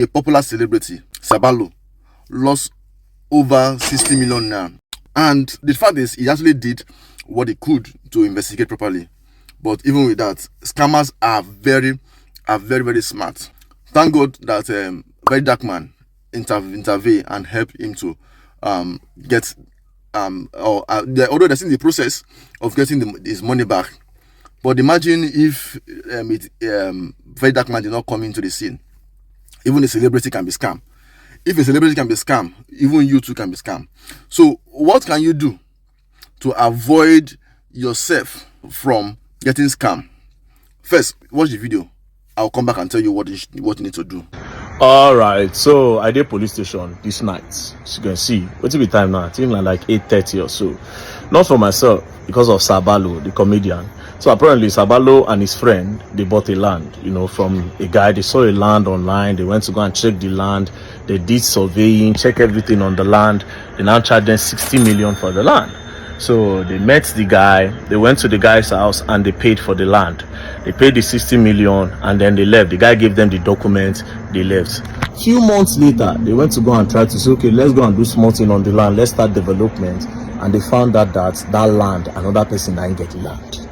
a popular celebrity, SIRBALO, lost over 60 million now. And the fact is, he actually did what he could to investigate properly. But even with that, scammers are very, very smart. Thank God that very dark man intervene and help him to get although they're still in the process of getting his money back. But imagine if very dark man did not come into the scene. Even a celebrity can be scammed. If a celebrity can be scammed, even you too can be scammed. So what can you do to avoid yourself from getting scammed? First, watch the video. I'll come back and tell you what you need to do. All right, so I did police station this night. As you can see, what's the time now? I think like 8:30 or so. Not for myself, because of SIRBALO, the comedian. So apparently SIRBALO and his friend, they bought a land, from a guy. They saw a land online. They went to go and check the land. They did surveying, check everything on the land. They now charged them 60 million for the land. So they met the guy, they went to the guy's house and they paid for the land. They paid the 60 million and then they left. The guy gave them the documents, they left. Few months later, they went to go and try to say, okay, let's go and do small thing on the land, let's start development. And they found out that land, another person didn't get the land.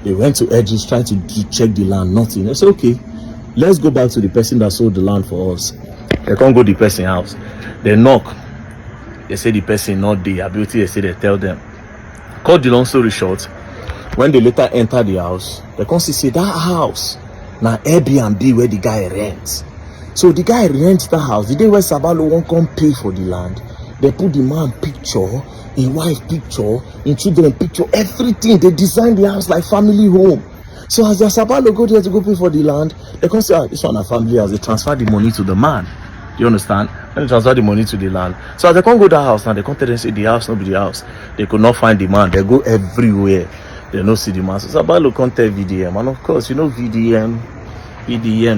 They went to edges trying to check the land, nothing. They said, okay, let's go back to the person that sold the land for us. They can't go to the person's house. They knock. They say the person not there. Ability, they say they tell them. Cut the long story short, when they later enter the house, they come say that house now Airbnb where the guy rents. So the guy rents the house. The day where SIRBALO won't come pay for the land, they put the man picture, his wife picture, his children picture, everything. They design the house like family home. So as the SIRBALO go there to go pay for the land, they come say, this one a family house. They transfer the money to the man. You understand? When they transfer the money to the land. So as they can't go to the house now, they can't tell them say the house not be the house. They could not find the man. They go everywhere. They don't see the man. So SIRBALO can't tell VDM. And of course, VDM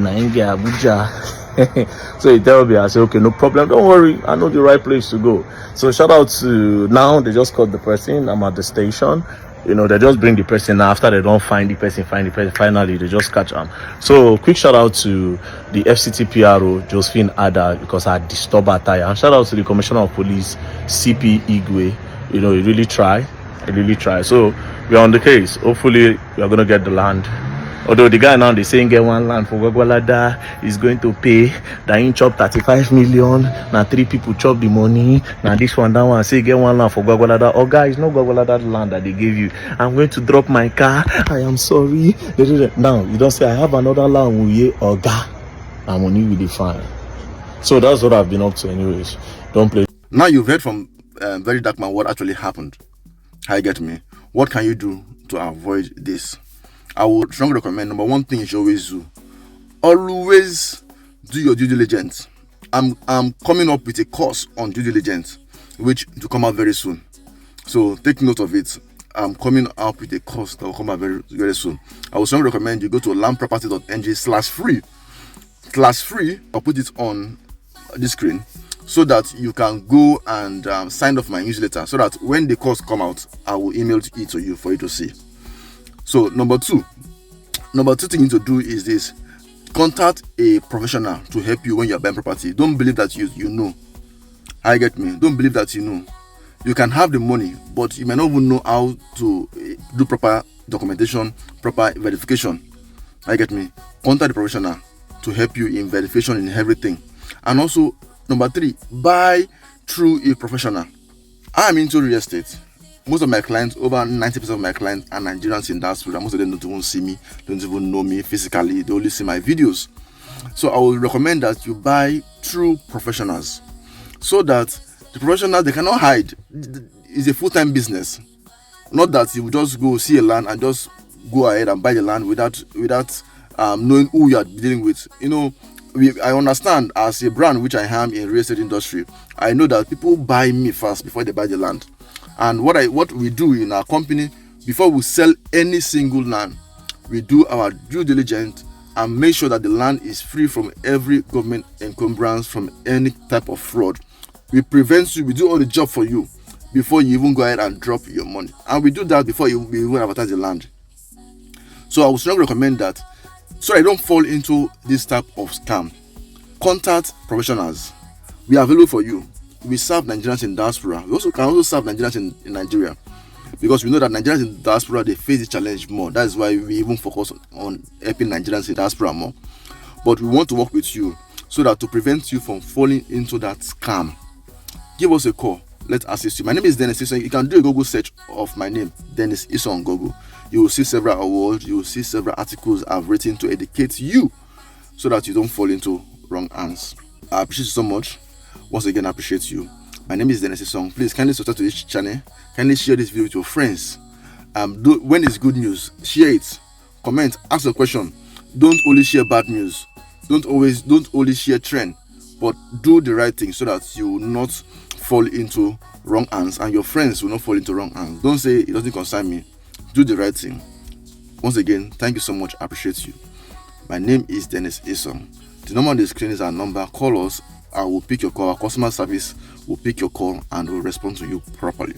na India, Abuja. So he tell me, I say, okay, no problem. Don't worry. I know the right place to go. So shout out to, now they just called the person. I'm at the station. They just bring the person after they don't find the person, finally they just catch them. So quick shout out to the FCT PRO, Josephine Ada, because I disturbed her tire. And shout out to the Commissioner of Police, CP Igwe. He really try. So we're on the case. Hopefully we are going to get the land. Although the guy now, they saying get one land for Gwagwalada, is going to pay. That he chop 35 million. Now 3 people chop the money. Now this one, that one, say get one land for Gwagwalada. Oh guys, no Gwagwalada land that they gave you. I'm going to drop my car. I am sorry. Now, you don't say, I have another land with you. Oh God, I'm money with the fine. So that's what I've been up to anyways. Don't play. Now you've heard from very dark man what actually happened. I get me. What can you do to avoid this? I would strongly recommend, number one thing you should always do. Always do your due diligence. I'm coming up with a course on due diligence, which will come out very soon. So take note of it. I'm coming up with a course that will come out very, very soon. I would strongly recommend you go to landproperty.ng/free. /free. I'll put it on this screen so that you can go and sign off my newsletter, so that when the course come out, I will email it to you for you to see. So number two thing you need to do is this: contact a professional to help you when you're buying property. Don't believe that you know. I get me. Don't believe that you know. You can have the money, but you may not even know how to do proper documentation, proper verification. I get me. Contact the professional to help you in verification in everything. And also, number 3, buy through a professional. I am into real estate. Most of my clients, over 90% of my clients, are Nigerians in diaspora. Most of them don't even see me, don't even know me physically. They only see my videos. So I would recommend that you buy through professionals, so that the professionals, they cannot hide. It's a full-time business. Not that you just go see a land and just go ahead and buy the land without knowing who you are dealing with. I understand, as a brand which I am in real estate industry, I know that people buy me first before they buy the land. And what we do in our company, before we sell any single land, we do our due diligence and make sure that the land is free from every government encumbrance, from any type of fraud. We prevent you, we do all the job for you before you even go ahead and drop your money. And we do that before you even advertise the land. So I would strongly recommend that, so I don't fall into this type of scam. Contact professionals. We are available for you. We serve Nigerians in diaspora. We also can serve Nigerians in Nigeria, because we know that Nigerians in diaspora, they face the challenge more. That is why we even focus on helping Nigerians in diaspora more. But we want to work with you so that to prevent you from falling into that scam. Give us a call. Let's assist you. My name is Dennis Isong. You can do a Google search of my name, Dennis Isong, on Google. You will see several awards. You will see several articles I've written to educate you so that you don't fall into wrong hands. I appreciate you so much. Once again, I appreciate you. My name is Dennis Isong. Please kindly subscribe to this channel. Kindly share this video with your friends. When it's good news, share it. Comment, ask a question. Don't only share bad news. Don't only share trend, but do the right thing so that you will not fall into wrong hands and your friends will not fall into wrong hands. Don't say it doesn't concern me. Do the right thing. Once again, thank you so much. I appreciate you. My name is Dennis Isong. The number on the screen is our number. Call us. I will pick your call. Our customer service will pick your call and will respond to you properly.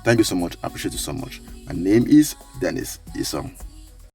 Thank you so much. I appreciate you so much. My name is Dennis Isong.